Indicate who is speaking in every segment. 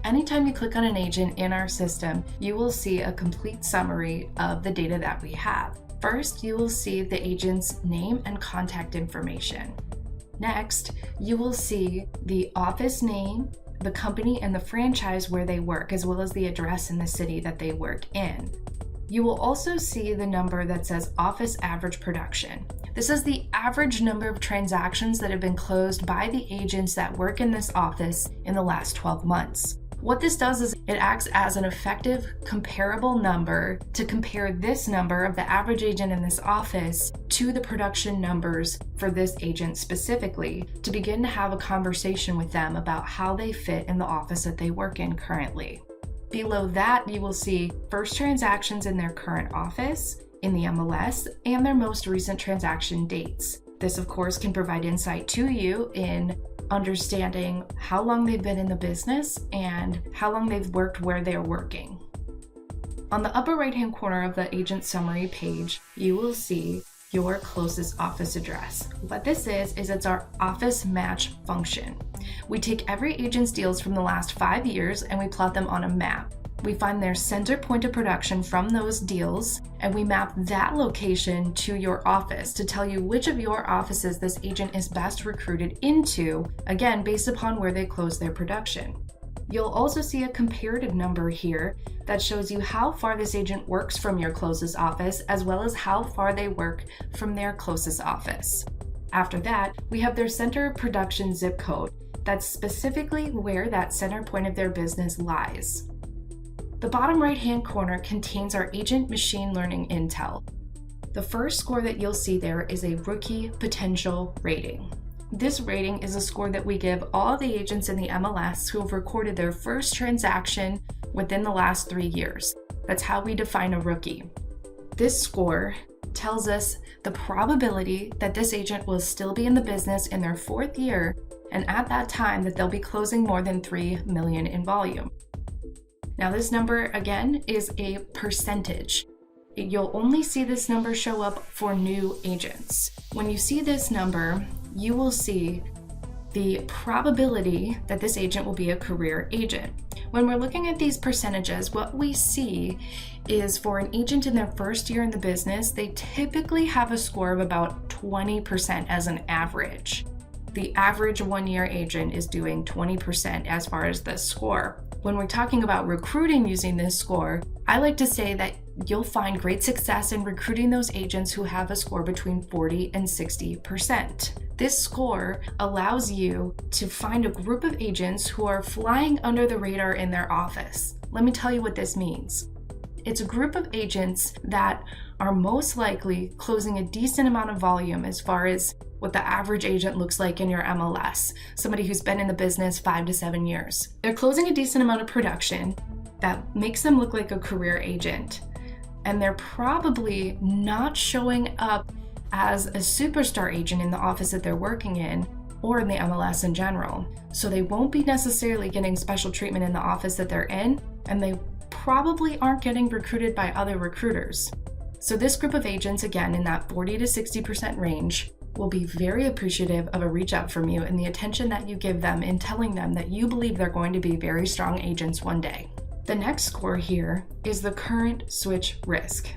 Speaker 1: Anytime you click on an agent in our system, you will see a complete summary of the data that we have. First, you will see the agent's name and contact information. Next, you will see the office name, the company and the franchise where they work, as well as the address in the city that they work in. You will also see the number that says office average production. This is the average number of transactions that have been closed by the agents that work in this office in the last 12 months. What this does is it acts as an effective comparable number to compare this number of the average agent in this office to the production numbers for this agent specifically, to begin to have a conversation with them about how they fit in the office that they work in currently. Below that, you will see first transactions in their current office, in the MLS, and their most recent transaction dates. This, of course, can provide insight to you in understanding how long they've been in the business and how long they've worked where they're working. On the upper right-hand corner of the agent summary page, you will see your closest office address. What this is it's our office match function. We take every agent's deals from the last 5 years and we plot them on a map. We find their center point of production from those deals, and we map that location to your office to tell you which of your offices this agent is best recruited into, again, based upon where they close their production. You'll also see a comparative number here that shows you how far this agent works from your closest office, as well as how far they work from their closest office. After that, we have their center of production zip code. That's specifically where that center point of their business lies. The bottom right-hand corner contains our agent machine learning intel. The first score that you'll see there is a rookie potential rating. This rating is a score that we give all the agents in the MLS who have recorded their first transaction within the last 3 years. That's how we define a rookie. This score tells us the probability that this agent will still be in the business in their 4th year, and at that time that they'll be closing more than $3 million in volume. Now this number, again, is a percentage. You'll only see this number show up for new agents. When you see this number, you will see the probability that this agent will be a career agent. When we're looking at these percentages, what we see is for an agent in their first year in the business, they typically have a score of about 20% as an average. The average 1-year agent is doing 20% as far as the score. When we're talking about recruiting using this score, I like to say that you'll find great success in recruiting those agents who have a score between 40 and 60%. This score allows you to find a group of agents who are flying under the radar in their office. Let me tell you what this means. It's a group of agents that are most likely closing a decent amount of volume as far as what the average agent looks like in your MLS, somebody who's been in the business 5 to 7 years. They're closing a decent amount of production that makes them look like a career agent, and they're probably not showing up as a superstar agent in the office that they're working in or in the MLS in general. So they won't be necessarily getting special treatment in the office that they're in, and they probably aren't getting recruited by other recruiters. So this group of agents, again, in that 40 to 60% range, will be very appreciative of a reach out from you and the attention that you give them in telling them that you believe they're going to be very strong agents one day. The next score here is the current switch risk.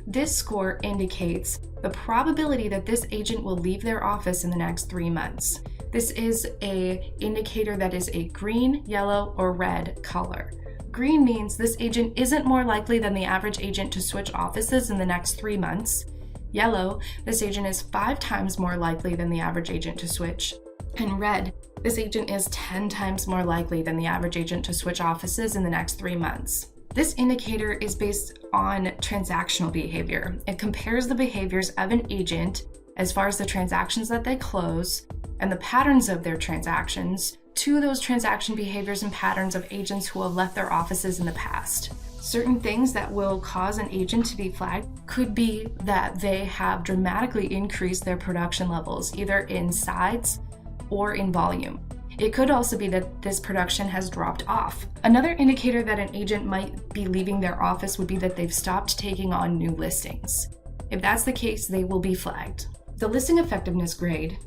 Speaker 1: This score indicates the probability that this agent will leave their office in the next 3 months. This is an indicator that is a green, yellow, or red color. Green means this agent isn't more likely than the average agent to switch offices in the next 3 months. Yellow, this agent is 5 times more likely than the average agent to switch. And red, this agent is 10 times more likely than the average agent to switch offices in the next 3 months. This indicator is based on transactional behavior. It compares the behaviors of an agent as far as the transactions that they close and the patterns of their transactions to those transaction behaviors and patterns of agents who have left their offices in the past. Certain things that will cause an agent to be flagged could be that they have dramatically increased their production levels, either in size or in volume. It could also be that this production has dropped off. Another indicator that an agent might be leaving their office would be that they've stopped taking on new listings. If that's the case, they will be flagged. The listing effectiveness grade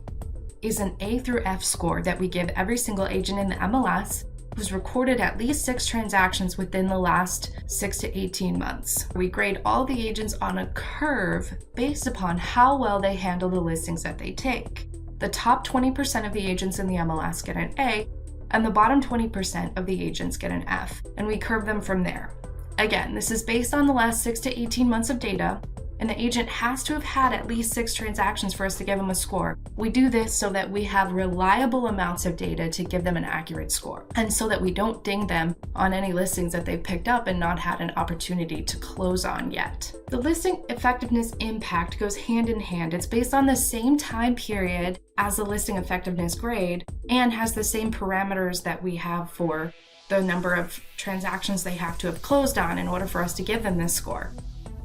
Speaker 1: is an A through F score that we give every single agent in the MLS who's recorded at least 6 transactions within the last 6 to 18 months. We grade all the agents on a curve based upon how well they handle the listings that they take. The top 20% of the agents in the MLS get an A, and the bottom 20% of the agents get an F, and we curve them from there. Again, this is based on the last 6 to 18 months of data, and the agent has to have had at least 6 transactions for us to give them a score. We do this so that we have reliable amounts of data to give them an accurate score, and so that we don't ding them on any listings that they've picked up and not had an opportunity to close on yet. The listing effectiveness impact goes hand in hand. It's based on the same time period as the listing effectiveness grade and has the same parameters that we have for the number of transactions they have to have closed on in order for us to give them this score.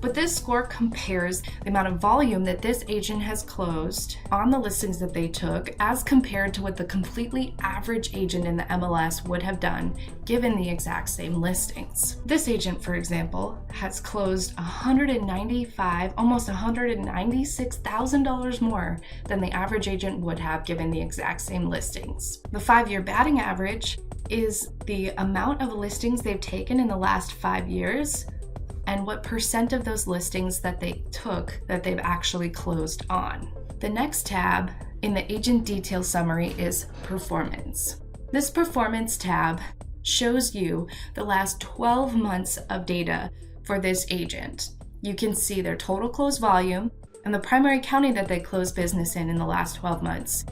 Speaker 1: But this score compares the amount of volume that this agent has closed on the listings that they took as compared to what the completely average agent in the MLS would have done given the exact same listings. This agent, for example, has closed $195,000, almost $196,000 more than the average agent would have given the exact same listings. The 5-year batting average is the amount of listings they've taken in the last 5 years and what percent of those listings that they took that they've actually closed on. The next tab in the agent detail summary is performance. This performance tab shows you the last 12 months of data for this agent. You can see their total closed volume and the primary county that they closed business in the last 12 months.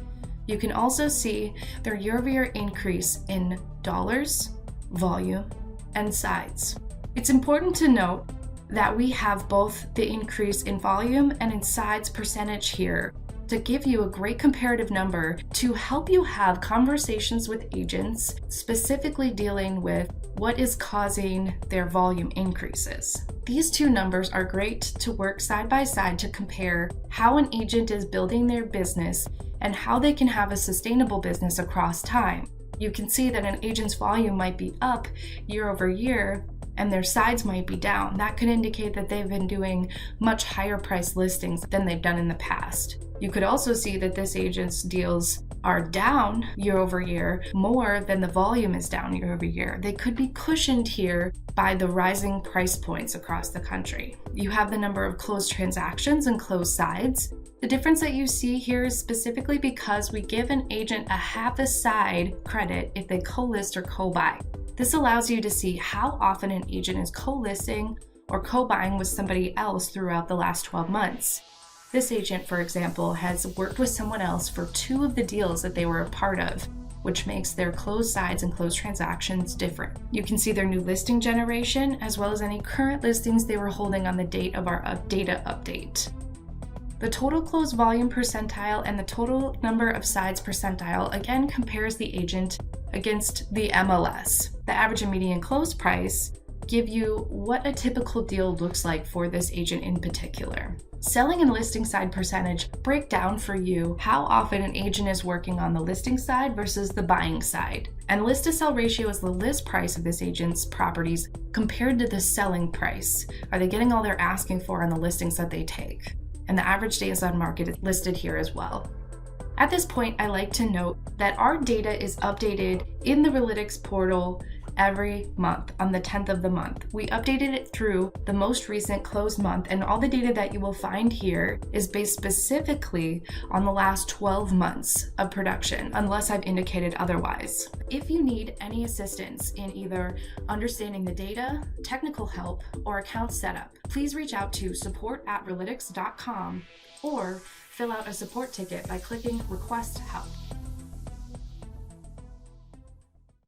Speaker 1: You can also see their year-over-year increase in dollars, volume, and sides. It's important to note that we have both the increase in volume and in sides percentage here to give you a great comparative number to help you have conversations with agents specifically dealing with what is causing their volume increases. These two numbers are great to work side by side to compare how an agent is building their business and how they can have a sustainable business across time. You can see that an agent's volume might be up year over year and their sides might be down. That could indicate that they've been doing much higher price listings than they've done in the past. You could also see that this agent's deals are down year over year more than the volume is down year over year. They could be cushioned here by the rising price points across the country. You have the number of closed transactions and closed sides. The difference that you see here is specifically because we give an agent a half a side credit if they co-list or co-buy. This allows you to see how often an agent is co-listing or co-buying with somebody else throughout the last 12 months. This agent, for example, has worked with someone else for 2 of the deals that they were a part of, which makes their closed sides and closed transactions different. You can see their new listing generation as well as any current listings they were holding on the date of our data update. The total closed volume percentile and the total number of sides percentile again compares the agent against the MLS. The average and median close price give you what a typical deal looks like for this agent in particular. Selling and listing side percentage break down for you how often an agent is working on the listing side versus the buying side. And list to sell ratio is the list price of this agent's properties compared to the selling price. Are they getting all they're asking for on the listings that they take? And the average days on market is listed here as well. At this point, I like to note that our data is updated in the Realytics portal every month on the 10th of the month. We updated it through the most recent closed month, and all the data that you will find here is based specifically on the last 12 months of production, unless I've indicated otherwise. If you need any assistance in either understanding the data, technical help, or account setup, please reach out to support@realytics.com or fill out a support ticket by clicking Request Help.